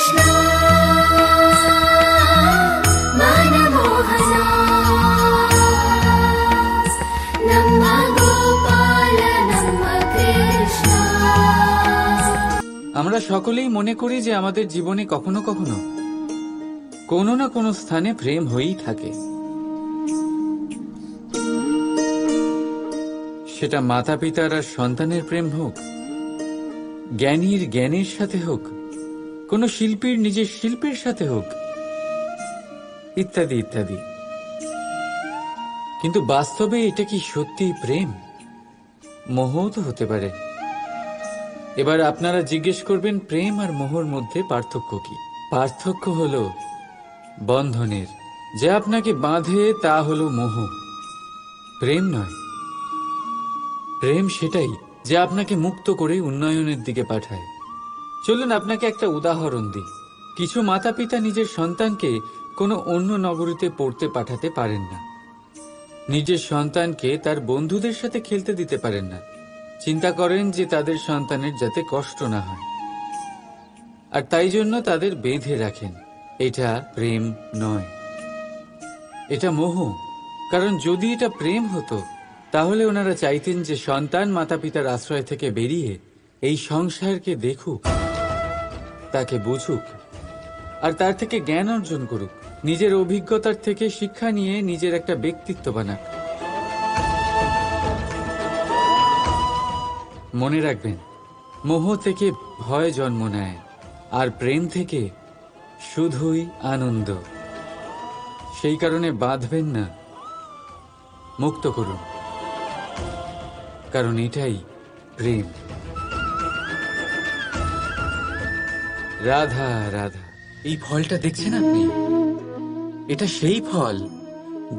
कृष्ण मनमोहना नम्मा गोपाल नम्मा कृष्ण। আমরা সকলেই মনে করি যে আমাদের জীবনে কখনো কখনো কোনো না কোনো স্থানে প্রেম হয়েই থাকে। সেটা মাতা পিতার আর সন্তানের প্রেম হোক, জ্ঞানীর জ্ঞানের সাথে হোক, কোনো শিল্পীর নিজের শিল্পের সাথে হোক, ইত্যাদি ইত্যাদি। কিন্তু বাস্তবে এটা কি সত্যি প্রেম? মোহও তো হতে পারে। এবার আপনারা জিজ্ঞেস করবেন, প্রেম আর মোহর মধ্যে পার্থক্য কি? পার্থক্য হলো বন্ধনের। যা আপনাকে বাঁধে তা হলো মোহ, প্রেম নয়। প্রেম সেটাই যা আপনাকে মুক্ত করে উন্নয়নের দিকে পাঠায়। চলুন আপনাকে একটা উদাহরণ দিই। কিছু মাতা পিতা নিজের সন্তানকে কোনো অন্য নগরীতে পড়তে পাঠাতে পারেন না। নিজের সন্তানকে তার বন্ধুদের সাথে খেলতে দিতে পারেন না। চিন্তা করেন যে তাদের সন্তানের যাতে কষ্ট না হয়, আর তাই জন্য তাদের বেঁধে রাখেন। এটা প্রেম নয়, এটা মোহ। কারণ যদি এটা প্রেম হতো তাহলে ওনারা চাইতেন যে সন্তান মাতা পিতার আশ্রয় থেকে বেরিয়ে এই সংসারকে দেখুক, তাকে বুঝুক, আর তার থেকে জ্ঞান অর্জন করুক, নিজের অভিজ্ঞতার থেকে শিক্ষা নিয়ে নিজের একটা ব্যক্তিত্ব বানাক। মনে রাখবেন, মোহ থেকে ভয় জন্ম নেয়, আর প্রেম থেকে শুধুই আনন্দ। সেই কারণে বাঁধবেন না, মুক্ত করুন, কারণ এটাই প্রেম। রাধা রাধা। এই ফলটা দেখছেন আপনি? এটা সেই ফল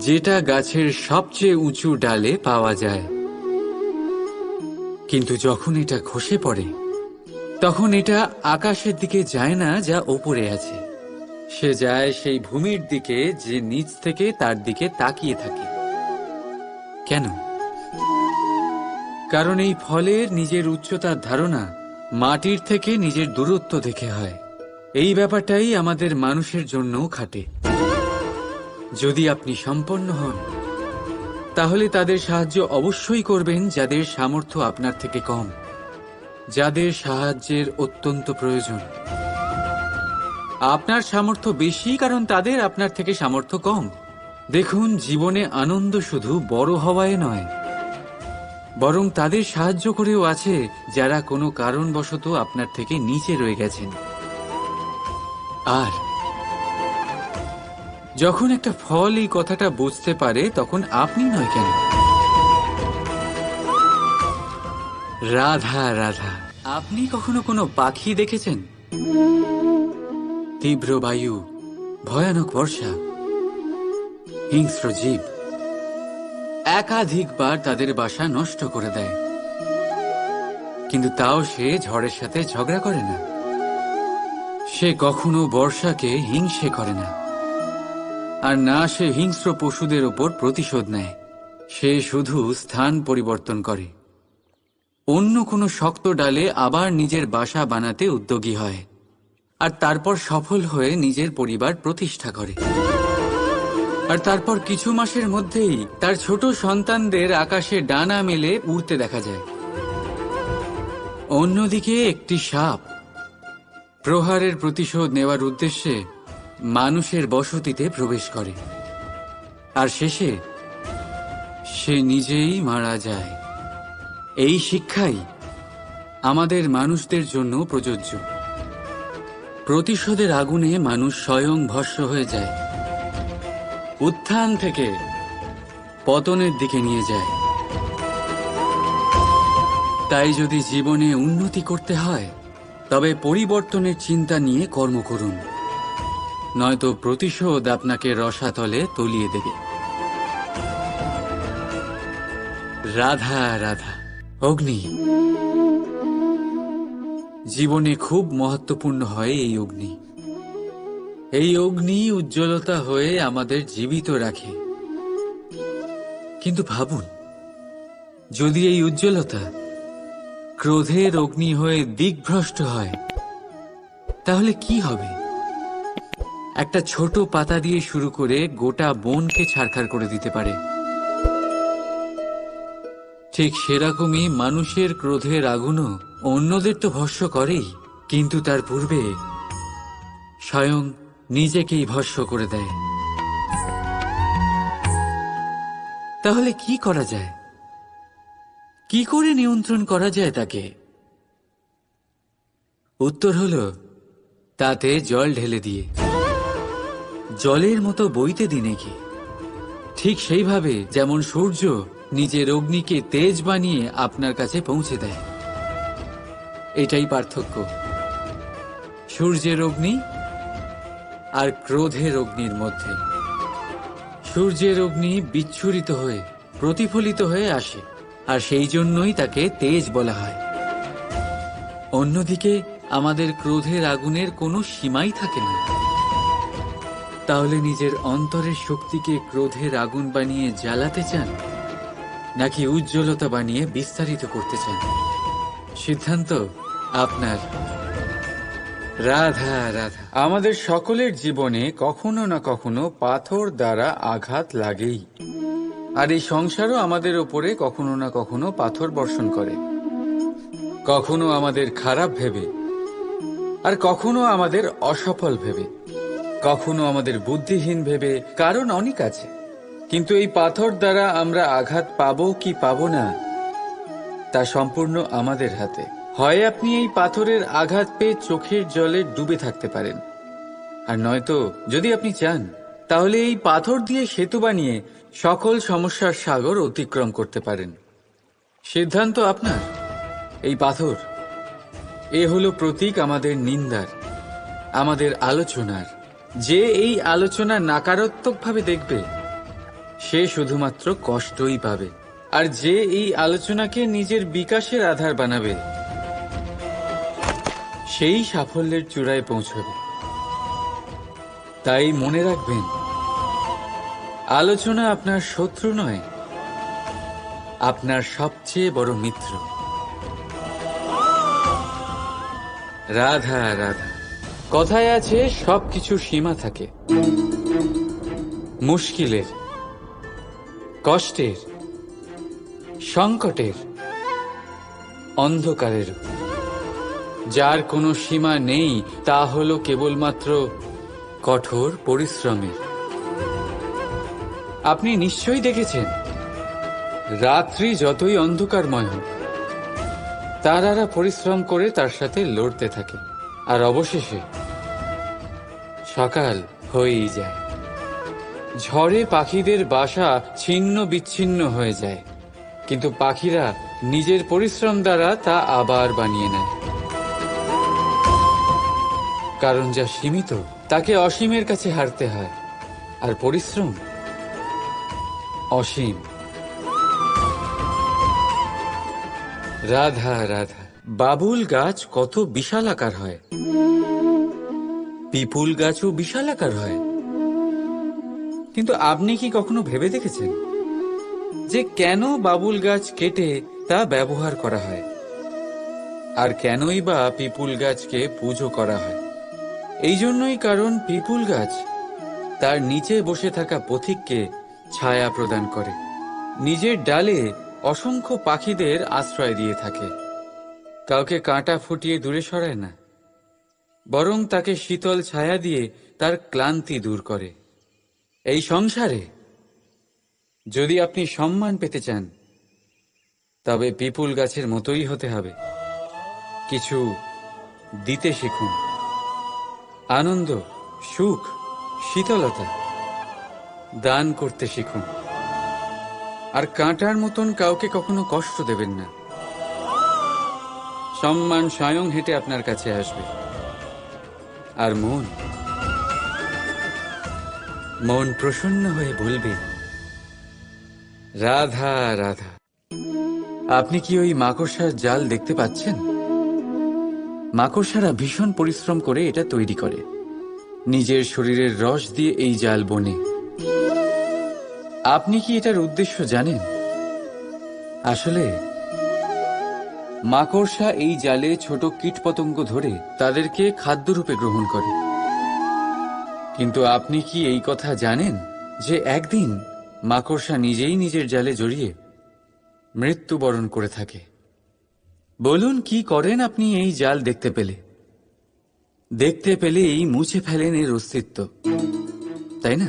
যেটা গাছের সবচেয়ে উঁচু ডালে পাওয়া যায়, কিন্তু যখন এটা খসে পড়ে তখন এটা আকাশের দিকে যায় না যা ওপরে আছে, সে যায় সেই ভূমির দিকে যে নিচ থেকে তার দিকে তাকিয়ে থাকে। কেন? কারণ এই ফলের নিজের উচ্চতার ধারণা মাটির থেকে নিজের দূরত্ব দেখে হয়। এই ব্যাপারটাই আমাদের মানুষের জন্যও খাটে। যদি আপনি সম্পন্ন হন তাহলে তাদের সাহায্য অবশ্যই করবেন যাদের সামর্থ্য আপনার থেকে কম, যাদের সাহায্যের অত্যন্ত প্রয়োজন। আপনার সামর্থ্য বেশি কারণ তাদের আপনার থেকে সামর্থ্য কম। দেখুন, জীবনে আনন্দ শুধু বড় হওয়ায় নয়, বরং তাদের সাহায্য করেও আছে যারা কোনো কারণবশত আপনার থেকে নিচে রয়ে গেছেন। আর যখন একটা ফল এই কথাটা বুঝতে পারে তখন আপনি নয় কেন? রাধা রাধা। আপনি কখনো কোনো পাখি দেখেছেন? তীব্র বায়ু, ভয়ানক বর্ষা, হিংস্র জীব একাধিকবার তাদের বাসা নষ্ট করে দেয়, কিন্তু তাও সে ঝড়ের সাথে ঝগড়া করে না। সে কখনো বর্ষাকে হিংসে করে না, আর না সে হিংস্র পশুদের ওপর প্রতিশোধ নেয়। সে শুধু স্থান পরিবর্তন করে, অন্য কোনো শক্ত ডালে আবার নিজের বাসা বানাতে উদ্যোগী হয়, আর তারপর সফল হয়ে নিজের পরিবার প্রতিষ্ঠা করে। আর তারপর কিছু মাসের মধ্যেই তার ছোট সন্তানদের আকাশে ডানা মেলে উড়তে দেখা যায়। অন্যদিকে একটি সাপ প্রহারের প্রতিশোধ নেওয়ার উদ্দেশ্যে মানুষের বসতিতে প্রবেশ করে, আর শেষে সে নিজেই মারা যায়। এই শিক্ষাই আমাদের মানুষদের জন্য প্রযোজ্য। প্রতিশোধের আগুনে মানুষ স্বয়ং ভস্ম হয়ে যায়, উত্থান থেকে পতনের দিকে নিয়ে যায়। তাই যদি জীবনে উন্নতি করতে হয় তবে পরিবর্তনের চিন্তা নিয়ে কর্ম করুন, নয়তো প্রতিশোধ আপনাকে রসাতলে তলিয়ে দেবে। রাধা রাধা। অগ্নি জীবনে খুব মহত্বপূর্ণ হয়। এই অগ্নি উজ্জ্বলতা হয়ে আমাদের জীবিত রাখে। কিন্তু ভাবুন, যদি এই উজ্জ্বলতা ক্রোধের অগ্নি হয়ে দিকভ্রষ্ট হয় তাহলে কি হবে? একটা ছোট পাতা দিয়ে শুরু করে গোটা বনকে ছারখার করে দিতে পারে। ঠিক সেরকমই মানুষের ক্রোধের আগুনও অন্যদের তো ভস্ম করেই, কিন্তু তার পূর্বে স্বয়ং নিজেকেই ভস্ম করে দেয়। তাহলে কি করা যায়? কি করে নিয়ন্ত্রণ করা যায় তাকে? উত্তর হলো তাতে জল ঢেলে দিয়ে, জলের মতো বইতে দিনে কি। ঠিক সেইভাবে যেমন সূর্য নিজের অগ্নিকে তেজ বানিয়ে আপনার কাছে পৌঁছে দেয়। এটাই পার্থক্য সূর্যের অগ্নি আর ক্রোধের অগ্নির মধ্যে। সূর্যের অগ্নি বিচ্ছুরিত হয়ে প্রতিফলিত হয়ে আসে, আর সেই জন্যই তাকে তেজ বলা হয়। অন্যদিকে আমাদের ক্রোধের আগুনের কোনো সীমাই থাকে না। তাহলে নিজের অন্তরের শক্তিকে ক্রোধের আগুন বানিয়ে জ্বালাতে চান, নাকি উজ্জ্বলতা বানিয়ে বিস্তারিত করতে চান? সিদ্ধান্ত আপনার। রাধা রাধা। আমাদের সকলের জীবনে কখনো না কখনো পাথর দ্বারা আঘাত লাগেই, আর এই সংসারও আমাদের ওপরে কখনো না কখনো পাথর বর্ষণ করে। কখনো আমাদের খারাপ ভেবে, আর কখনো আমাদের অসফল ভেবে, কখনো আমাদের বুদ্ধিহীন ভেবে। কারণ অনেক আছে, কিন্তু এই পাথর দ্বারা আমরা আঘাত পাবো কি পাবো না তা সম্পূর্ণ আমাদের হাতে। হয় আপনি এই পাথরের আঘাত পেয়ে চোখের জলে ডুবে থাকতে পারেন, আর নয়তো যদি আপনি চান তাহলে এই পাথর দিয়ে সেতু বানিয়ে সকল সমস্যার সাগর অতিক্রম করতে পারেন। সিদ্ধান্ত আপনার। এই পাথর এ হলো প্রতীক আমাদের নিন্দার, আমাদের আলোচনার। যে এই আলোচনা নাকারাত্মকভাবে দেখবে সে শুধুমাত্র কষ্টই পাবে, আর যে এই আলোচনাকে নিজের বিকাশের আধার বানাবে সেই সাফল্যের চূড়ায় পৌঁছবে। তাই মনে রাখবেন, আলোচনা আপনার শত্রু নয়, আপনার সবচেয়ে বড় মিত্র। রাধা রাধা। কথায় আছে সবকিছু সীমা থাকে, মুশকিলের, কষ্টের, সংকটের, অন্ধকারের। যার কোনো সীমা নেই তা হলো কেবলমাত্র কঠোর পরিশ্রমের। আপনি নিশ্চয়ই দেখেছেন, রাত্রি যতই অন্ধকারময় হোক তারারা পরিশ্রম করে তার সাথে লড়তে থাকে, আর অবশেষে সকাল হয়েই যায়। ঝড়ে পাখিদের বাসা ছিন্ন বিচ্ছিন্ন হয়ে যায়, কিন্তু পাখিরা নিজের পরিশ্রম দ্বারা তা আবার বানিয়ে নেয়। কারণ যা সীমিত তাকে অসীমের কাছে হারতে হয়, আর পরিশ্রম অসীম। রাধা রাধা। বাবুল গাছ কত বিশাল আকার হয়, পিপুল গাছও বিশাল আকার হয়। কিন্তু আপনি কি কখনো ভেবে দেখেছেন যে কেন বাবুল গাছ কেটে তা ব্যবহার করা হয়, আর কেনই বা পিপুল গাছকে পুজো করা হয়? এই জন্যই, কারণ পিপুল গাছ তার নিচে বসে থাকা পথিককে ছায়া প্রদান করে, নিজের ডালে অসংখ্য পাখিদের আশ্রয় দিয়ে থাকে, কাউকে কাঁটা ফুটিয়ে দূরে সরায় না, বরং তাকে শীতল ছায়া দিয়ে তার ক্লান্তি দূর করে। এই সংসারে যদি আপনি সম্মান পেতে চান তবে পিপুল গাছের মতোই হতে হবে। কিছু দিতে শিখুন, আনন্দ, সুখ, শীতলতা দান করতে শিখুন, আর কাঁটার মতন কাউকে কখনো কষ্ট দেবেন না। সম্মান স্বয়ং হেঁটে আপনার কাছে আসবে। আর মন প্রসন্ন হয়ে বলবে রাধা রাধা। আপনি কি ওই মাকড়সার জাল দেখতে পাচ্ছেন? মাকড়সারা ভীষণ পরিশ্রম করে এটা তৈরি করে, নিজের শরীরের রস দিয়ে এই জাল বোনে। আপনি কি এটার উদ্দেশ্য জানেন? আসলে মাকড়সা এই জালে ছোট কীটপতঙ্গ ধরে তাদেরকে খাদ্যরূপে গ্রহণ করে। কিন্তু আপনি কি এই কথা জানেন যে একদিন মাকড়সা নিজেই নিজের জালে জড়িয়ে মৃত্যুবরণ করে থাকে? বলুন, কি করেন আপনি এই জাল দেখতে পেলে? দেখতে পেলেই মুছে ফেলেন এর অস্তিত্ব, তাই না?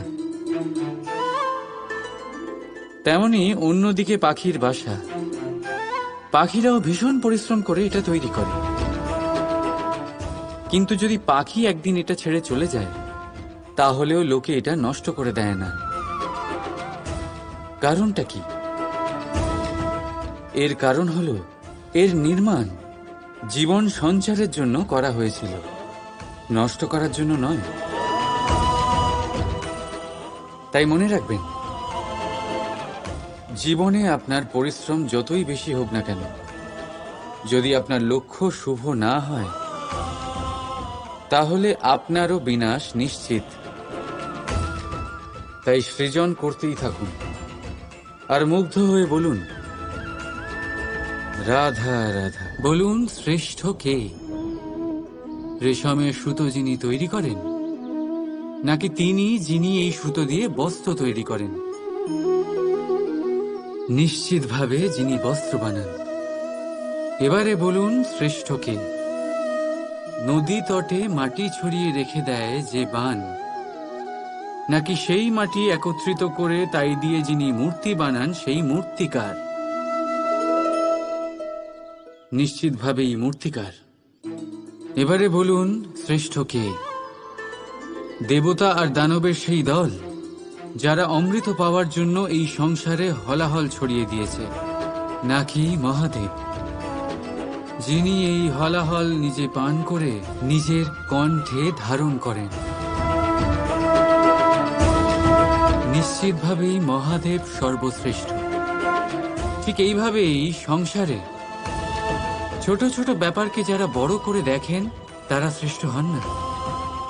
তেমনি অন্যদিকে পাখির বাসা, পাখিরাও ভীষণ পরিশ্রম করে এটা তৈরি করে। কিন্তু যদি পাখি একদিন এটা ছেড়ে চলে যায়, তাহলেও লোকে এটা নষ্ট করে দেয় না। কারণটা কি? এর কারণ হলো এর নির্মাণ জীবন সঞ্চারের জন্য করা হয়েছিল, নষ্ট করার জন্য নয়। তাই মনে রাখবেন, জীবনে আপনার পরিশ্রম যতই বেশি হোক না কেন, যদি আপনার লক্ষ্য শুভ না হয়, তাহলে আপনারও বিনাশ নিশ্চিত। তাই সৃজন করতেই থাকুন আর মুগ্ধ হয়ে বলুন, রাধা রাধা। বলুন, শ্রেষ্ঠ কে? রেশমের সুতো যিনি তৈরি করেন, নাকি তিনি যিনি এই সুতো দিয়ে বস্ত্র তৈরি করেন? নিশ্চিতভাবে যিনি বস্ত্র বানান। এবারে বলুন, শ্রেষ্ঠ কে? নদী তটে মাটি ছড়িয়ে রেখে দেয় যে বান, নাকি সেই মাটি একত্রিত করে তাই দিয়ে যিনি মূর্তি বানান সেই মূর্তিকার? নিশ্চিতভাবেই মূর্তিকার। এবারে বলুন, শ্রেষ্ঠ কে? দেবতা আর দানবের সেই দল যারা অমৃত পাওয়ার জন্য এই সংসারে হলাহল ছড়িয়ে দিয়েছে, নাকি মহাদেব যিনি এই হলাহল নিজে পান করে নিজের কণ্ঠে ধারণ করেন? নিশ্চিতভাবেই মহাদেব সর্বশ্রেষ্ঠ। ঠিক এইভাবেই সংসারে ছোট ছোট ব্যাপারকে যারা বড় করে দেখেন, তারা শ্রেষ্ঠ হন না।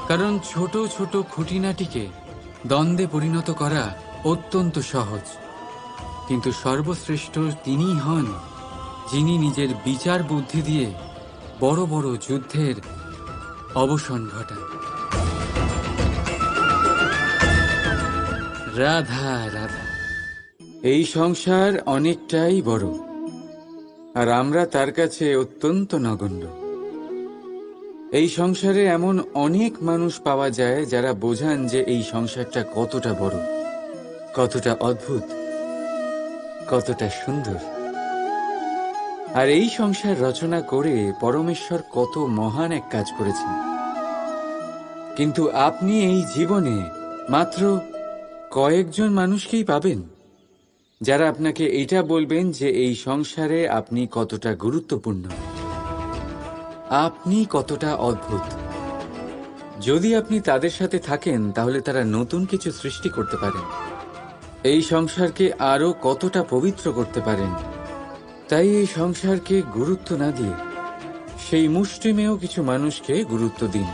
কারণ ছোট ছোট খুঁটিনাটিকে দ্বন্দ্বে পরিণত করা অত্যন্ত সহজ। কিন্তু সর্বশ্রেষ্ঠ তিনিই হন যিনি নিজের বিচার বুদ্ধি দিয়ে বড় বড় যুদ্ধের অবসান ঘটান। রাধা রাধা। এই সংসার অনেকটাই বড়, আর আমরা তার কাছে অত্যন্ত নগণ্য। এই সংসারে এমন অনেক মানুষ পাওয়া যায় যারা বোঝান যে এই সংসারটা কতটা বড়, কতটা অদ্ভুত, কতটা সুন্দর। আর এই সংসার রচনা করে পরমেশ্বর কত মহান এক কাজ করেছেন। কিন্তু আপনি এই জীবনে মাত্র কয়েকজন মানুষকেই পাবেন যারা আপনাকে এটা বলবেন যে এই সংসারে আপনি কতটা গুরুত্বপূর্ণ, আপনি কতটা অদ্ভুত। যদি আপনি তাদের সাথে থাকেন, তাহলে তারা নতুন কিছু সৃষ্টি করতে পারেন, এই সংসারকে আরো কতটা পবিত্র করতে পারেন। তাই এই সংসারকে গুরুত্ব না দিয়ে সেই মুষ্টিমেয় কিছু মানুষকে গুরুত্ব দিন,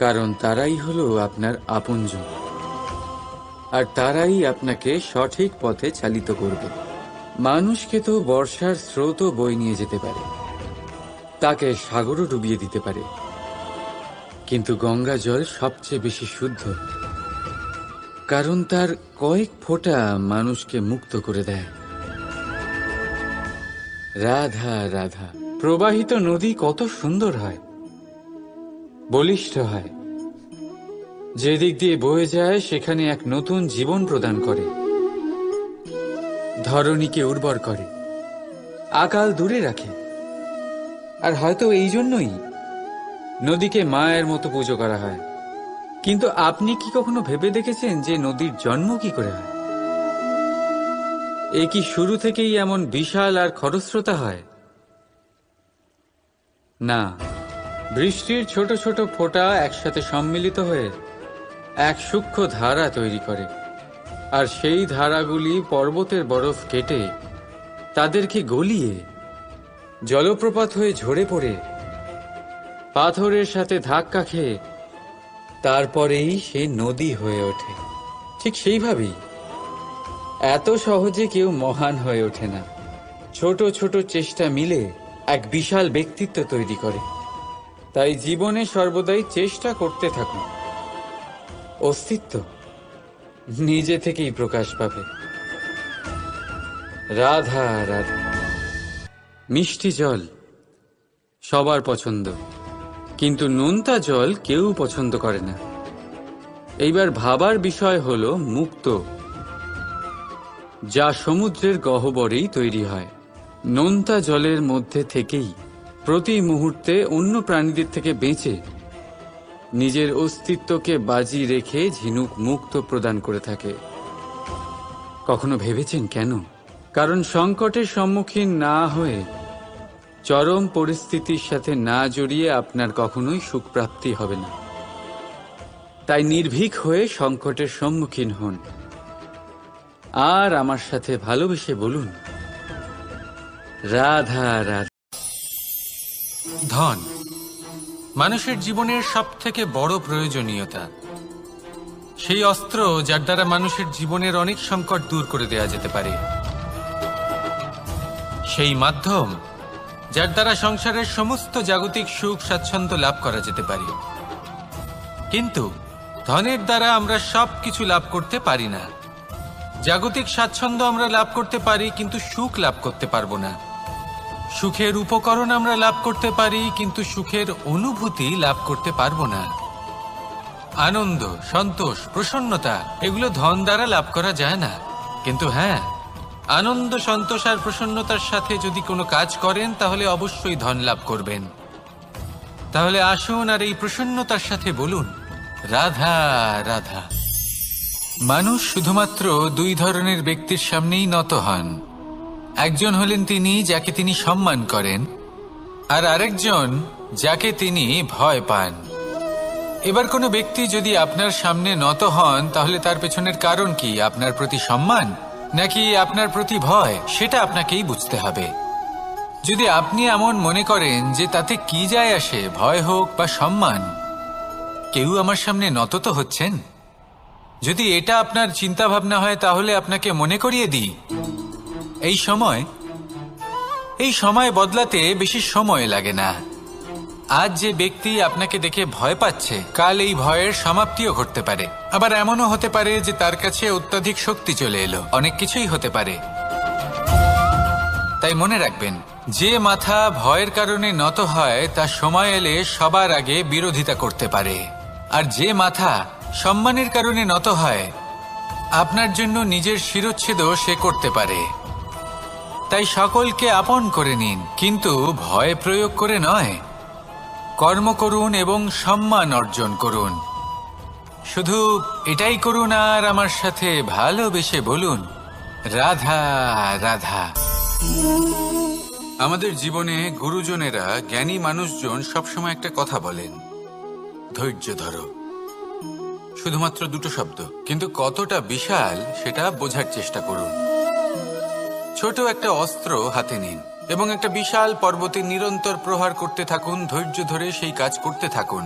কারণ তারাই হলো আপনার আপনজন, আর তারাই আপনাকে সঠিক পথে চালিত করবে। মানুষকে তো বর্ষার স্রোতও বয়ে নিয়ে যেতে পারে, তাকে সাগরও ডুবিয়ে দিতে পারে, কিন্তু গঙ্গা জল সবচেয়ে বেশি শুদ্ধ, কারণ তার কয়েক ফোঁটা মানুষকে মুক্ত করে দেয়। রাধা রাধা। প্রবাহিত নদী কত সুন্দর হয়, বলিষ্ঠ হয়। যেদিক দিয়ে বয়ে যায় সেখানে এক নতুন জীবন প্রদান করে, ধরণীকে উর্বর করে, আকাল দূরে রাখে। আর হয়তো এই জন্যই নদীকে মায়ের মতো পুজো করা হয়। কিন্তু আপনি কি কখনো ভেবে দেখেছেন যে নদীর জন্ম কি করে হয়? এ কি শুরু থেকেই এমন বিশাল আর খরস্রোতা হয়? না, বৃষ্টির ছোট ছোট ফোঁটা একসাথে সম্মিলিত হয়ে এক সূক্ষ্ম ধারা তৈরি করে, আর সেই ধারাগুলি পর্বতের বরফ কেটে তাদেরকে গলিয়ে জলপ্রপাত হয়ে ঝরে পড়ে পাথরের সাথে ধাক্কা খেয়ে তারপরেই সে নদী হয়ে ওঠে। ঠিক সেইভাবেই এত সহজে কেউ মহান হয়ে ওঠে না, ছোট ছোট চেষ্টা মিলে এক বিশাল ব্যক্তিত্ব তৈরি করে। তাই জীবনে সর্বদাই চেষ্টা করতে থাকুন। অস্তিত্ব নিজে থেকেই প্রকাশ পাবে। রাধা রাধা। মিষ্টি জল সবার পছন্দ, কিন্তু নোনতা জল কেউ পছন্দ করে না। এইবার ভাবার বিষয় হলো মুক্ত, যা সমুদ্রের গহ্বরেই তৈরি হয়। নোনতা জলের মধ্যে থেকেই প্রতি মুহূর্তে অন্য প্রাণীদের থেকে বেঁচে নিজের অস্তিত্বকে বাজি রেখে ঝিনুক মুক্ত প্রদান করে থাকে। কখনো ভেবেছেন কেন? কারণ সংকটের সম্মুখীন না হয়ে, চরম পরিস্থিতির সাথে না জড়িয়ে আপনার কখনোই সুখ প্রাপ্তি হবে না। তাই নির্ভীক হয়ে সংকটের সম্মুখীন হন আর আমার সাথে ভালোবেসে বলুন, রাধা রাধা। ধন মানুষের জীবনের সবথেকে বড় প্রয়োজনীয়তা, সেই অস্ত্র যার দ্বারা মানুষের জীবনের অনেক সংকট দূর করে দেয়া যেতে পারে, সেই মাধ্যম যার দ্বারা সংসারের সমস্ত জাগতিক সুখ স্বাচ্ছন্দ্য লাভ করা যেতে পারে। কিন্তু ধনের দ্বারা আমরা সবকিছু লাভ করতে পারি না। জাগতিক স্বাচ্ছন্দ্য আমরা লাভ করতে পারি, কিন্তু সুখ লাভ করতে পারবো না। সুখের উপকরণ আমরা লাভ করতে পারি, কিন্তু সুখের অনুভূতি লাভ করতে পারবো না। আনন্দ, সন্তোষ, প্রসন্নতা এগুলো ধন দ্বারা লাভ করা যায় না। কিন্তু হ্যাঁ, আনন্দ, সন্তোষ আর প্রসন্নতার সাথে যদি কোনো কাজ করেন তাহলে অবশ্যই ধন লাভ করবেন। তাহলে আসুন আর এই প্রসন্নতার সাথে বলুন, রাধা রাধা। মানুষ শুধুমাত্র দুই ধরনের ব্যক্তির সামনেই নত হন। একজন হলেন তিনি যাকে তিনি সম্মান করেন, আর আরেকজন যাকে তিনি ভয় পান। এবার কোনো ব্যক্তি যদি আপনার সামনে নত হন, তাহলে তার পেছনের কারণ কি? আপনার প্রতি সম্মান নাকি আপনার প্রতি ভয়? সেটা আপনাকেই বুঝতে হবে। যদি আপনি এমন মনে করেন যে তাতে কি যায় আসে, ভয় হোক বা সম্মান, কেউ আমার সামনে নত তো হচ্ছেন, যদি এটা আপনার চিন্তা ভাবনা হয়, তাহলে আপনাকে মনে করিয়ে দিই, এই সময় বদলাতে বেশি সময় লাগে না। আজ যে ব্যক্তি আপনাকে দেখে ভয় পাচ্ছে, কাল এই ভয়ের সমাপ্তিও ঘটতে পারে। আবার এমনও হতে পারে যে তার কাছে অত্যাধিক শক্তি চলে এলো। অনেক কিছুই হতে পারে। তাই মনে রাখবেন, যে মাথা ভয়ের কারণে নত হয় তা সময় এলে সবার আগে বিরোধিতা করতে পারে, আর যে মাথা সম্মানের কারণে নত হয় আপনার জন্য নিজের শিরচ্ছেদও সে করতে পারে। তাই সকলকে আপন করে নিন, কিন্তু ভয় প্রয়োগ করে নয়। কর্ম করুন এবং সম্মান অর্জন করুন। শুধু এটাই করুন আর আমার সাথে ভালোবেসে বলুন, রাধা রাধা। আমাদের জীবনে গুরুজনেরা, জ্ঞানী মানুষজন সবসময় একটা কথা বলেন, ধৈর্য ধরো। শুধুমাত্র দুটো শব্দ, কিন্তু কতটা বিশাল সেটা বোঝার চেষ্টা করুন। ছোট একটা অস্ত্র হাতে নিন এবং একটা বিশাল পর্বতে নিরন্তর প্রহার করতে থাকুন। ধৈর্য ধরে সেই কাজ করতে থাকুন।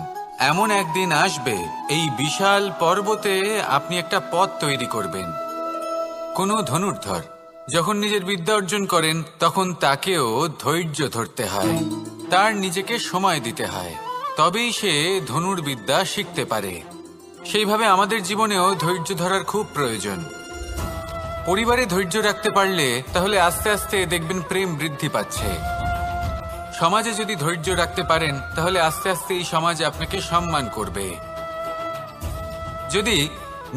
এমন একদিন আসবে, এই বিশাল পর্বতে আপনি একটা পথ তৈরি করবেন। কোনো ধনুর্ধর যখন নিজের বিদ্যা অর্জন করেন, তখন তাকেও ধৈর্য ধরতে হয়, তার নিজেকে সময় দিতে হয়, তবেই সে ধনুর্বিদ্যা শিখতে পারে। সেইভাবে আমাদের জীবনেও ধৈর্য ধরার খুব প্রয়োজন। পরিবারে ধৈর্য রাখতে পারলে তাহলে আস্তে আস্তে দেখবেন প্রেম বৃদ্ধি পাচ্ছে। সমাজে যদি ধৈর্য রাখতে পারেন, তাহলে আস্তে আস্তে এই সমাজ আপনাকে সম্মান করবে। যদি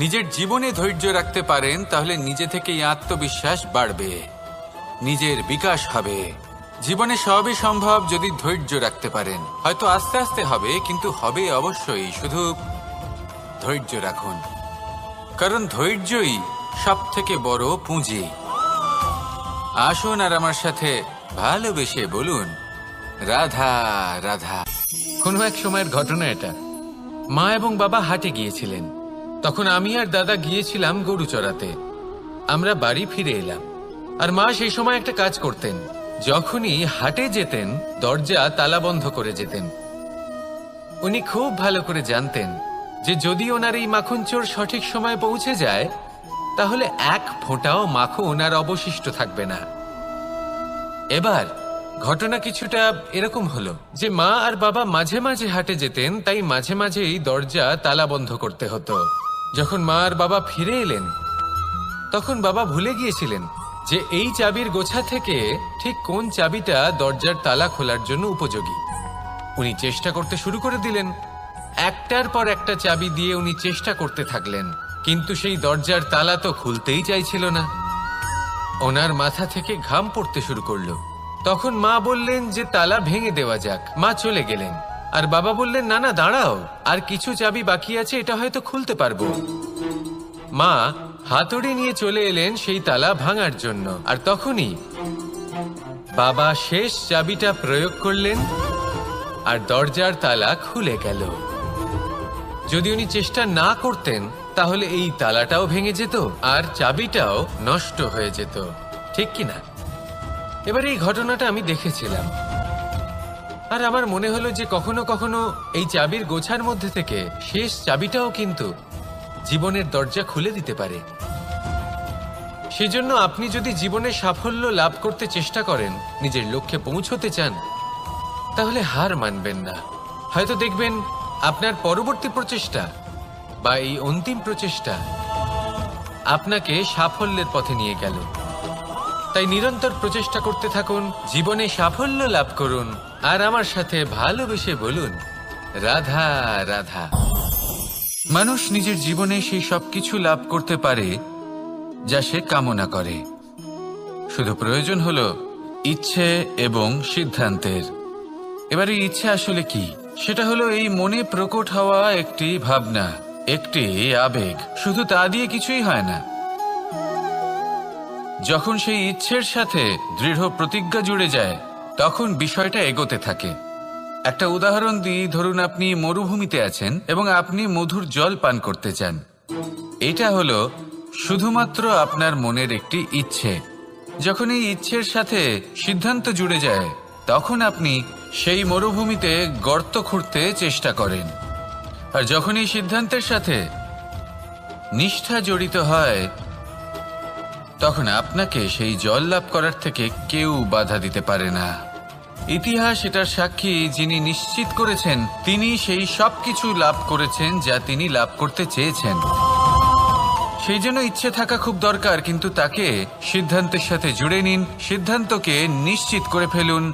নিজের জীবনে ধৈর্য রাখতে পারেন, তাহলে নিজে থেকেই আত্মবিশ্বাস বাড়বে, নিজের বিকাশ হবে। জীবনে সবই সম্ভব যদি ধৈর্য রাখতে পারেন। হয়তো আস্তে আস্তে হবে, কিন্তু হবে অবশ্যই। শুধু ধৈর্য রাখুন, কারণ ধৈর্যই সবথেকে বড় পুঁজি। আসুন আর আমার সাথে ভালোবেসে বলুন, রাধা রাধা। কোনো এক সময়ের ঘটনা এটা। মা এবং বাবা হাটে গিয়েছিলেন। তখন আমি আর দাদা গিয়েছিলাম গরু চড়াতে। আমরা বাড়ি ফিরে এলাম, আর মা সেই সময় একটা কাজ করতেন। যখনই হাটে যেতেন, দরজা তালা বন্ধ করে যেতেন। উনি খুব ভালো করে জানতেন যে যদি ওনার এই মাখন চোর সঠিক সময় পৌঁছে যায়, তাহলে এক ফোঁটাও মাখন আর অবশিষ্ট থাকবে না। এবার ঘটনা কিছুটা এরকম হলো যে মা আর বাবা মাঝে মাঝে হাটে যেতেন, তাই মাঝে মাঝেই দরজা তালা বন্ধ করতে হতো। যখন মা আর বাবা ফিরে এলেন তখন বাবা ভুলে গিয়েছিলেন যে এই চাবির গোছা থেকে ঠিক কোন চাবিটা দরজার তালা খোলার জন্য উপযোগী। উনি চেষ্টা করতে শুরু করে দিলেন। একটার পর একটা চাবি দিয়ে উনি চেষ্টা করতে থাকলেন, কিন্তু সেই দরজার তালা তো খুলতেই চাইছিল না। ওনার মাথা থেকে ঘাম পড়তে শুরু করলো। তখন মা বললেন যে তালা ভেঙে দেওয়া যাক। মা চলে গেলেন আর বাবা বললেন, না না দাঁড়াও, আর কিছু চাবি বাকি আছে, এটা হয়তো খুলতে পারবো। মা হাতুড়ি নিয়ে চলে এলেন সেই তালা ভাঙার জন্য, আর তখনই বাবা শেষ চাবিটা প্রয়োগ করলেন আর দরজার তালা খুলে গেল। যদি উনি চেষ্টা না করতেন তাহলে এই তালাটাও ভেঙে যেত আর চাবিটাও নষ্ট হয়ে যেত, ঠিক কিনা? এবার এই ঘটনাটা আমি দেখেছিলাম আর আমার মনে হলো যে কখনো কখনো এই চাবির গোছার মধ্যে থেকে শেষ চাবিটাও কিন্তু জীবনের দরজা খুলে দিতে পারে। সেজন্য আপনি যদি জীবনে সাফল্য লাভ করতে চেষ্টা করেন, নিজের লক্ষ্যে পৌঁছতে চান, তাহলে হার মানবেন না। হয়তো দেখবেন আপনার পরবর্তী প্রচেষ্টা বা এই অন্তিম প্রচেষ্টা আপনাকে সাফল্যের পথে নিয়ে গেল। তাই নিরন্তর প্রচেষ্টা করতে থাকুন, জীবনে সাফল্য লাভ করুন আর আমার সাথে ভালোবেসে বলুন, রাধা রাধা। মানুষ নিজের জীবনে সেই সবকিছু লাভ করতে পারে যা সে কামনা করে। শুধু প্রয়োজন হলো ইচ্ছে এবং সিদ্ধান্তের। এবারে ইচ্ছে আসলে কি? সেটা হলো এই মনে প্রকট হওয়া একটি ভাবনা, একটি আবেগ। শুধু তা দিয়ে কিছুই হয় না। যখন সেই ইচ্ছের সাথে দৃঢ় প্রতিজ্ঞা জুড়ে যায় তখন বিষয়টা এগোতে থাকে। একটা উদাহরণ দিই, ধরুন আপনি মরুভূমিতে আছেন এবং আপনি মধুর জল পান করতে চান। এটা হলো শুধুমাত্র আপনার মনের একটি ইচ্ছে। যখন এই ইচ্ছের সাথে সিদ্ধান্ত জুড়ে যায় তখন আপনি সেই মরুভূমিতে গর্ত খুঁড়তে চেষ্টা করেন। আর যখন এই সিদ্ধান্তের সাথে নিষ্ঠা জড়িত হয় তখন আপনাকে সেই জল লাভ করার থেকে কেউ বাধা দিতে পারে না। ইতিহাস এটার সাক্ষী, যিনি নিশ্চিত করেছেন তিনি সেই সব কিছু লাভ করেছেন যা তিনি লাভ করতে চেয়েছেন। সেই জন্য ইচ্ছে থাকা খুব দরকার, কিন্তু তাকে সিদ্ধান্তের সাথে জুড়ে নিন, সিদ্ধান্তকে নিশ্চিত করে ফেলুন,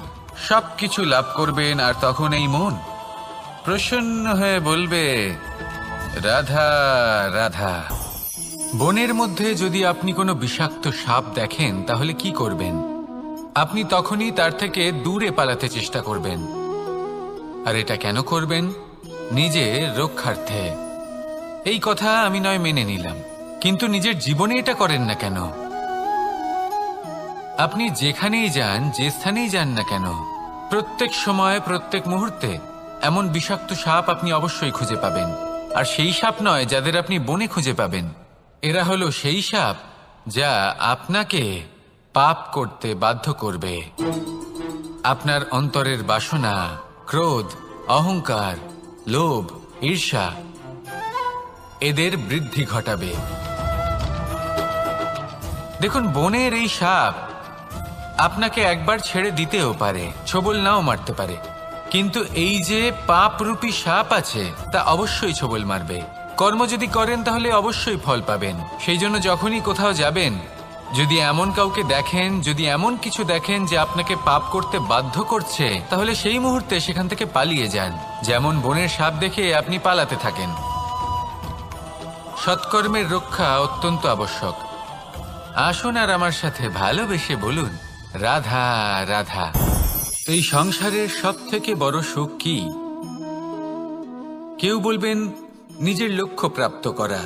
সবকিছু লাভ করবেন। আর তখন এই মন প্রসন্ন হয়ে বলবে, রাধা রাধা। বনের মধ্যে যদি আপনি কোনো বিষাক্ত সাপ দেখেন তাহলে কি করবেন? আপনি তখনই তার থেকে দূরে পালাতে চেষ্টা করবেন। আর এটা কেন করবেন? নিজের রক্ষার্থে। এই কথা আমি নয় মেনে নিলাম, কিন্তু নিজের জীবনে এটা করেন না কেন? আপনি যেখানেই যান, যে স্থানেই যান না কেন, প্রত্যেক সময় প্রত্যেক মুহূর্তে এমন বিষাক্ত সাপ আপনি অবশ্যই খুঁজে পাবেন। আর সেই সাপ নয় যাদের আপনি বনে খুঁজে পাবেন, এরা হলো সেই সাপ যা আপনাকে পাপ করতে বাধ্য করবে। আপনার অন্তরের বাসনা, ক্রোধ, অহংকার, লোভ, ঈর্ষা এদের বৃদ্ধি ঘটাবে। দেখুন, বনের এই সাপ আপনাকে একবার ছেড়ে দিতেও পারে, ছোবল নাও মারতে পারে, কিন্তু এই যে পাপরূপী সাপ আছে তা অবশ্যই ছোবল মারবে। কর্ম যদি করেন তাহলে অবশ্যই ফল পাবেন। সেই জন্য যখনই কোথাও যাবেন, যদি এমন কাউকে দেখেন, যদি এমন কিছু দেখেন যে আপনাকে পাপ করতে বাধ্য করছে, তাহলে সেই মুহূর্তে সেখান থেকে পালিয়ে যান। যেমন বনের সাপ দেখে আপনি পালাতে থাকেন। সৎকর্মের রক্ষা অত্যন্ত আবশ্যক। আসুন আর আমার সাথে ভালোবেসে বলুন, রাধা রাধা। এই সংসারের সব থেকে বড় সুখ কি? কেউ বলবেন নিজের লক্ষ্য প্রাপ্ত করা,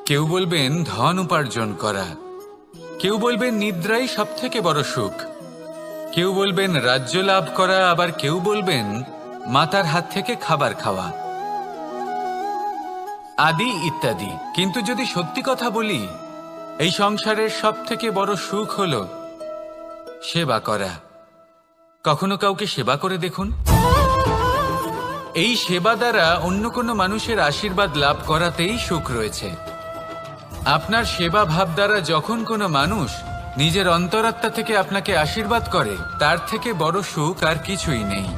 কেউ বলবেন ধন উপার্জন করা, কেউ বলবেন নিদ্রাই সব থেকে বড় সুখ, কেউ বলবেন রাজ্য লাভ করা, আবার কেউ বলবেন মাতার হাত থেকে খাবার খাওয়া, আদি ইত্যাদি। কিন্তু যদি সত্যি কথা বলি, এই সংসারের সব থেকে বড় সুখ হলো সেবা করা। কখনো কাউকে সেবা করে দেখুন। এই সেবা দ্বারা অন্য কোনো মানুষের আশীর্বাদ লাভ করাতেই সুখ রয়েছে। আপনার সেবা ভাব দ্বারা যখন কোনো মানুষ নিজের অন্তরাত্মা থেকে আপনাকে আশীর্বাদ করে, তার থেকে বড় সুখ আর কিছুই নেই।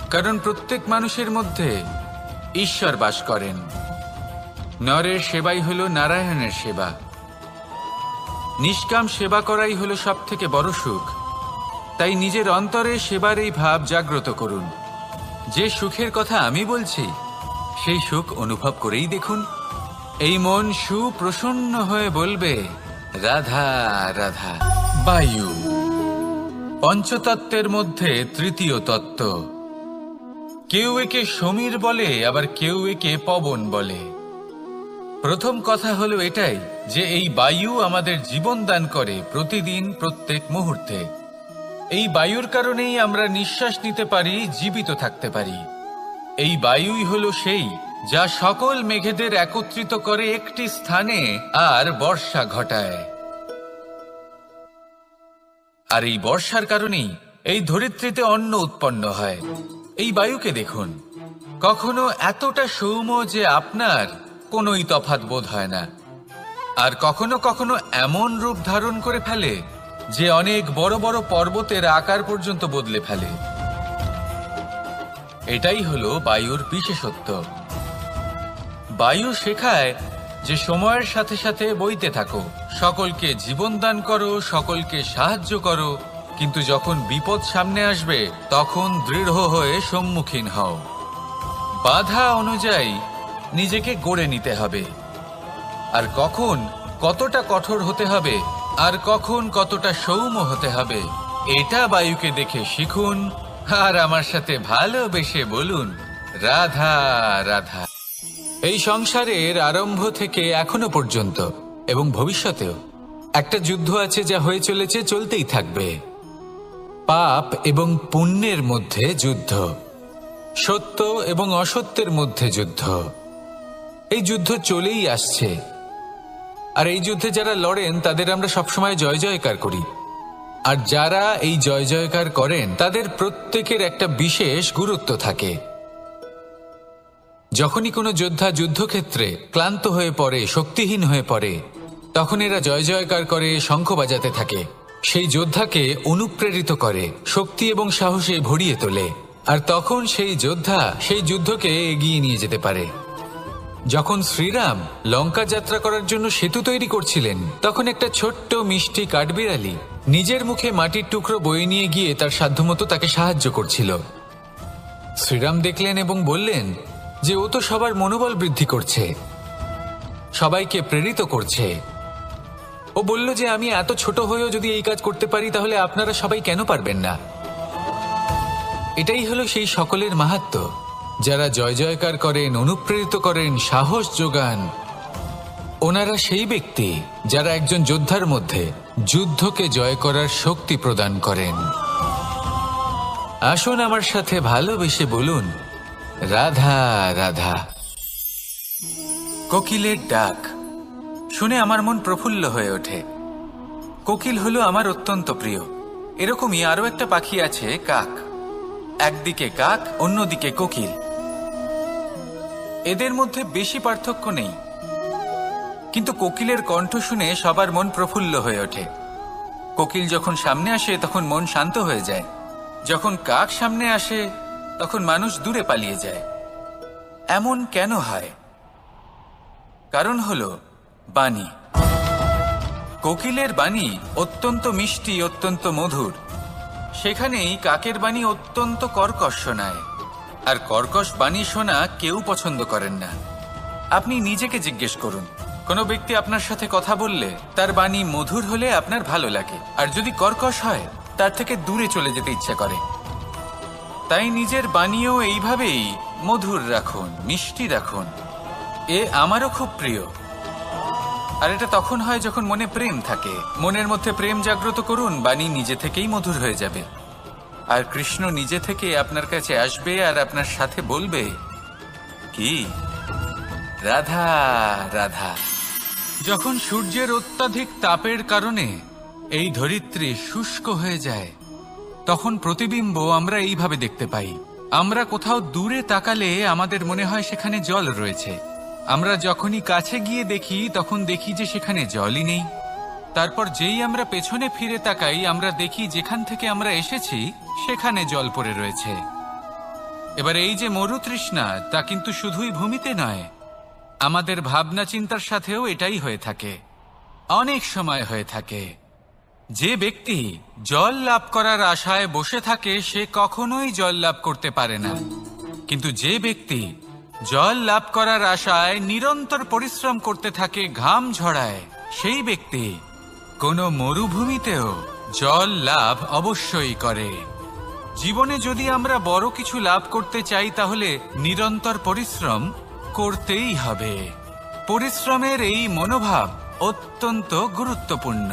কারণ প্রত্যেক মানুষের মধ্যে ঈশ্বর বাস করেন। নরের সেবাই হল নারায়ণের সেবা। নিষ্কাম সেবা করাই হল সব থেকে বড় সুখ। তাই নিজের অন্তরে সেবার এই ভাব জাগ্রত করুন। যে সুখের কথা আমি বলছি সেই সুখ অনুভব করেই দেখুন। এই মন সুপ্রসন্ন হয়ে বলবে, রাধা রাধা। বায়ু পঞ্চতত্ত্বের মধ্যে তৃতীয় তত্ত্ব। কেউ একে সমীর বলে, আবার কেউ একে পবন বলে। প্রথম কথা হলো এটাই যে এই বায়ু আমাদের জীবন দান করে প্রতিদিন, প্রত্যেক মুহূর্তে। এই বায়ুর কারণেই আমরা নিঃশ্বাস নিতে পারি, জীবিত থাকতে পারি। এই বায়ুই হলো সেই যা সকল মেঘেদের একত্রিত করে একটি স্থানে আর বর্ষা ঘটায়। আর এই বর্ষার কারণেই এই ধরিত্রীতে অন্ন উৎপন্ন হয়। এই বায়ুকে দেখুন, কখনো এতটা সৌম্য যে আপনার কোনোই তফাৎ বোধ হয় না, আর কখনো কখনো এমন রূপ ধারণ করে ফেলে যে অনেক বড় বড় পর্বতের আকার পর্যন্ত বদলে ফেলে। এটাই হলো বায়ুর বিশেষত্ব। বায়ু শেখায় যে সময়ের সাথে সাথে বইতে থাকো, সকলকে জীবন দান করো, সকলকে সাহায্য করো, কিন্তু যখন বিপদ সামনে আসবে তখন দৃঢ় হয়ে সম্মুখীন হও। বাধা অনুযায়ী নিজেকে গড়ে নিতে হবে। আর কখন কতটা কঠোর হতে হবে আর কখন কতটা সৌম্য হতে হবে, এটা বায়ুকে দেখে শিখুন। আর আমার সাথে ভালোবেসে বলুন, রাধা রাধা। এই সংসারের আরম্ভ থেকে এখনো পর্যন্ত এবং ভবিষ্যতেও একটা যুদ্ধ আছে যা হয়ে চলেছে, চলতেই থাকবে। পাপ এবং পুণ্যের মধ্যে যুদ্ধ, সত্য এবং অসত্যের মধ্যে যুদ্ধ। এই যুদ্ধ চলেই আসছে। আর এই যুদ্ধে যারা লড়েন তাদের আমরা সবসময় জয় জয়কার করি। আর যারা এই জয় জয়কার করেন তাদের প্রত্যেকের একটা বিশেষ গুরুত্ব থাকে। যখনই কোনো যোদ্ধা যুদ্ধক্ষেত্রে ক্লান্ত হয়ে পড়ে, শক্তিহীন হয়ে পড়ে, তখন এরা জয় জয়কার করে, শঙ্খ বাজাতে থাকে। সেই যোদ্ধাকে অনুপ্রেরিত করে, শক্তি এবং সাহসে ভরিয়ে তোলে। আর তখন সেই যোদ্ধা সেই যুদ্ধকে এগিয়ে নিয়ে যেতে পারে। যখন শ্রীরাম লঙ্কা যাত্রা করার জন্য সেতু তৈরি করছিলেন, তখন একটা ছোট্ট মিষ্টি কাঠবিড়ালি নিজের মুখে মাটির টুকরো বয়ে নিয়ে গিয়ে তার সাধ্যমতো তাকে সাহায্য করছিল। শ্রীরাম দেখলেন এবং বললেন যে ও তো সবার মনোবল বৃদ্ধি করছে, সবাইকে প্রেরিত করছে। ও বলল যে আমি এত ছোট হয়েও যদি এই কাজ করতে পারি, তাহলে আপনারা সবাই কেন পারবেন না? এটাই হলো সেই সকলের মাহাত্ম্য, যারা জয় জয়কার করেন, অনুপ্রেরিত করেন, সাহস যোগান। ওনারা সেই ব্যক্তি যারা একজন যোদ্ধার মধ্যে যুদ্ধকে জয় করার শক্তি প্রদান করেন। আসুন আমার সাথে ভালোবেসে বলুন, রাধা রাধা। কোকিলের ডাক শুনে আমার মন প্রফুল্ল হয়ে ওঠে। কোকিল হলো আমার অত্যন্ত প্রিয়। এরকমই আরো একটা পাখি আছে, কাক। একদিকে কাক, অন্যদিকে কোকিল। এদের মধ্যে বেশি পার্থক্য নেই, কিন্তু কোকিলের কণ্ঠ শুনে সবার মন প্রফুল্ল হয়ে ওঠে। কোকিল যখন সামনে আসে তখন মন শান্ত হয়ে যায়। যখন কাক সামনে আসে তখন মানুষ দূরে পালিয়ে যায়। এমন কেন হয়? কারণ হলো বাণী। কোকিলের বাণী অত্যন্ত মিষ্টি, অত্যন্ত মধুর। সেখানেই কাকের বাণী অত্যন্ত কর্কশ শোনায়। আর কর্কশ বাণী শোনা কেউ পছন্দ করেন না। আপনি নিজেকে জিজ্ঞেস করুন, কোনো ব্যক্তি আপনার সাথে কথা বললে তার বাণী মধুর হলে আপনার ভালো লাগে, আর যদি কর্কশ হয় তার থেকে দূরে চলে যেতে ইচ্ছা করে। তাই নিজের বাণীও এইভাবেই মধুর রাখুন, মিষ্টি রাখুন। এ আমারও খুব প্রিয়। আর এটা তখন হয় যখন মনে প্রেম থাকে। মনের মধ্যে প্রেম জাগ্রত করুন, বাণী নিজে থেকেই মধুর হয়ে যাবে। আর কৃষ্ণ নিজে থেকে আপনার কাছে আসবে আর আপনার সাথে বলবে, কি রাধা রাধা। যখন সূর্যের অত্যাধিক তাপের কারণে এই ধরিত্রী শুষ্ক হয়ে যায়, তখন প্রতিবিম্ব আমরা এইভাবে দেখতে পাই। আমরা কোথাও দূরে তাকালে আমাদের মনে হয় সেখানে জল রয়েছে। আমরা যখনই কাছে গিয়ে দেখি তখন দেখি যে সেখানে জলই নেই। তারপর যেই আমরা পেছনে ফিরে তাকাই আমরা দেখি যেখান থেকে আমরা এসেছি সেখানে জল পড়ে রয়েছে। এবার এই যে মরুতৃষ্ণা, তা কিন্তু শুধুই ভূমিতে নয়, আমাদের ভাবনা চিন্তার সাথেও এটাই হয়ে থাকে, অনেক সময় হয়ে থাকে। যে ব্যক্তি জল লাভ করার আশায় বসে থাকে সে কখনোই জল লাভ করতে পারে না, কিন্তু যে ব্যক্তি জল লাভ করার আশায় নিরন্তর পরিশ্রম করতে থাকে, ঘাম ঝরায়, সেই ব্যক্তি কোনো মরুভূমিতেও জল লাভ অবশ্যই করে। জীবনে যদি আমরা বড় কিছু লাভ করতে চাই তাহলে নিরন্তর পরিশ্রম করতেই হবে। পরিশ্রমের এই মনোভাব অত্যন্ত গুরুত্বপূর্ণ।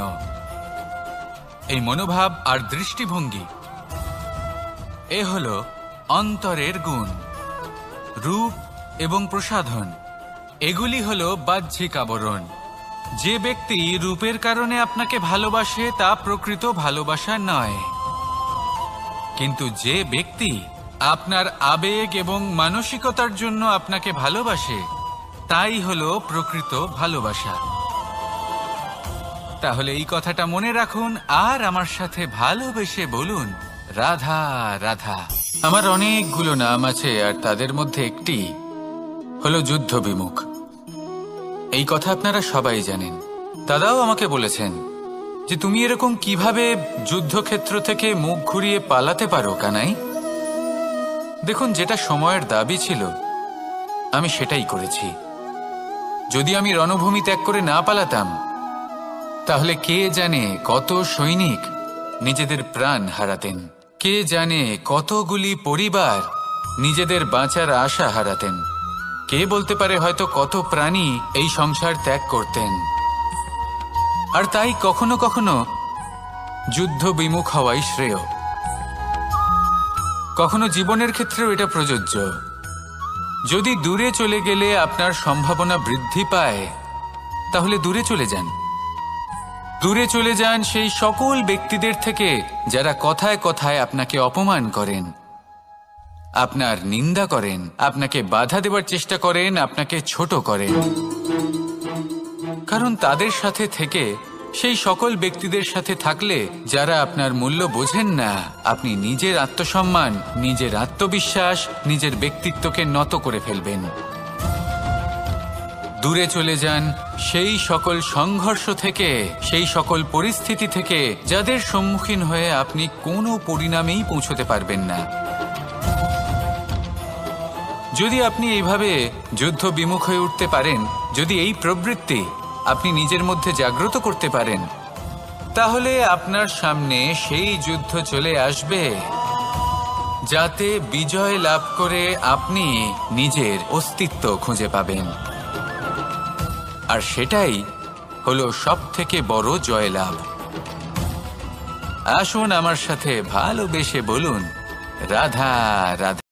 এই মনোভাব আর দৃষ্টিভঙ্গি এ হলো অন্তরের গুণ। রূপ এবং প্রসাধন এগুলি হলো বাহ্যিক আবরণ। যে ব্যক্তি রূপের কারণে আপনাকে ভালোবাসে তা প্রকৃত ভালোবাসা নয়, কিন্তু যে ব্যক্তি আপনার আবেগ এবং মানসিকতার জন্য আপনাকে ভালোবাসে তাই হলো প্রকৃত ভালোবাসা। তাহলে এই কথাটা মনে রাখুন আর আমার সাথে ভালোবেসে বলুন, রাধা রাধা। আমার অনেকগুলো নাম আছে আর তাদের মধ্যে একটি হলো যুদ্ধ বিমুখ। এই কথা আপনারা সবাই জানেন। দাদাও আমাকে বলেছেন যে তুমি এরকম কিভাবে যুদ্ধক্ষেত্র থেকে মুখ ঘুরিয়ে পালাতে পারো কানাই। দেখুন, যেটা সময়ের দাবি ছিল আমি সেটাই করেছি। যদি আমি রণভূমি ত্যাগ করে না পালাতাম তাহলে কে জানে কত সৈনিক নিজেদের প্রাণ হারাতেন, কে জানে কতগুলি পরিবার নিজেদের বাঁচার আশা হারাতেন, কে বলতে পারে হয়তো কত প্রাণী এই সংসার ত্যাগ করতেন। আর তাই কখনো কখনো যুদ্ধ বিমুখ হওয়াই শ্রেয়। কখনো জীবনের ক্ষেত্রেও এটা প্রযোজ্য। যদি দূরে চলে গেলে আপনার সম্ভাবনা বৃদ্ধি পায় তাহলে দূরে চলে যান। দূরে চলে যান সেই সকল ব্যক্তিদের থেকে যারা কথায় কথায় আপনাকে অপমান করেন, আপনার নিন্দা করেন, আপনাকে বাধা দেওয়ার চেষ্টা করেন, আপনাকে ছোট করেন। কারণ তাদের সাথে থেকে, সেই সকল ব্যক্তিদের সাথে থাকলে যারা আপনার মূল্য বোঝেন না, আপনি নিজের আত্মসম্মান, নিজের আত্মবিশ্বাস, নিজের ব্যক্তিত্বকে নত করে ফেলবেন। দূরে চলে যান সেই সকল সংঘর্ষ থেকে, সেই সকল পরিস্থিতি থেকে যাদের সম্মুখীন হয়ে আপনি কোনো পরিণামেই পৌঁছতে পারবেন না। যদি আপনি এইভাবে যুদ্ধ বিমুখ হয়ে উঠতে পারেন, যদি এই প্রবৃত্তি আপনি নিজের মধ্যে জাগ্রত করতে পারেন, তাহলে আপনার সামনে সেই যুদ্ধ চলে আসবে যাতে বিজয় লাভ করে আপনি নিজের অস্তিত্ব খুঁজে পাবেন। আর সেটাই হলো সবথেকে বড় জয়লাভ। আসুন আমার সাথে ভালোবেসে বলুন, রাধা রাধা।